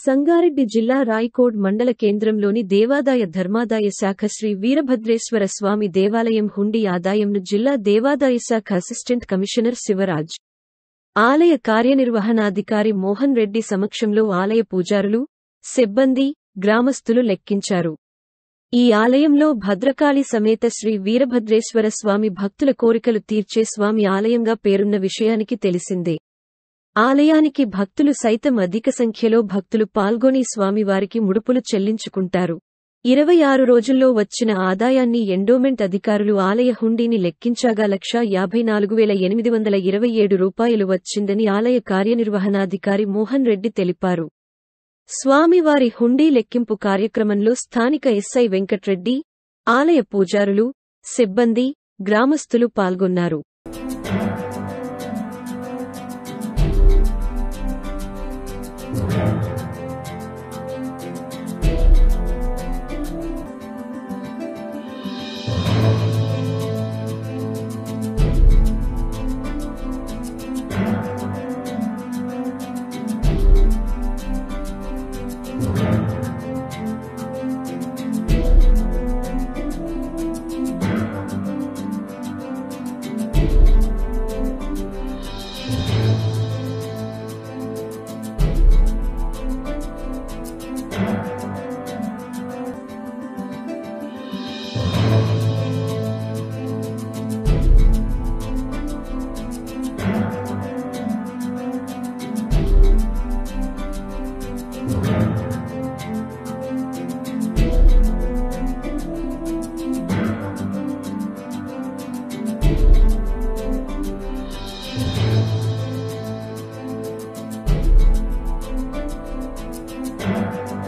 సంగారెడ్డి జిల్లా రాయకోడ్ మండల కేంద్రంలోని దేవాదాయ ధర్మాదాయ శాఖ శ్రీ వీరభద్రేశ్వర స్వామి దేవాలయం హుండీ ఆదాయంను జిల్లా దేవాదాయ శాఖ అసిస్టెంట్ కమిషనర్ శివరాజ్, ఆలయ కార్యనిర్వహణాధికారి మోహన్ రెడ్డి సమక్షంలో ఆలయ పూజారులు, సిబ్బంది, గ్రామస్తులు లెక్కించారు. ఈ ఆలయంలో భద్రకాళి సమేత శ్రీ వీరభద్రేశ్వర స్వామి భక్తుల కోరికలు తీర్చే స్వామి ఆలయంగా పేరున్న విషయానికి తెలిసిందే. ఆలయానికి భక్తులు సైతం అధిక సంఖ్యలో భక్తులు పాల్గొని స్వామివారికి ముడుపులు చెల్లించుకుంటారు. 26 రోజుల్లో వచ్చిన ఆదాయాన్ని ఎండోమెంట్ అధికారులు ఆలయ హుండీని లెక్కించాగా 1,54,827 రూపాయలు వచ్చిందని ఆలయ కార్యనిర్వహణాధికారి మోహన్ రెడ్డి తెలిపారు. స్వామివారి హుండీ లెక్కింపు కార్యక్రమంలో స్థానిక ఎస్ఐ వెంకట్రెడ్డి, ఆలయ పూజారులు, సిబ్బంది, గ్రామస్తులు పాల్గొన్నారు.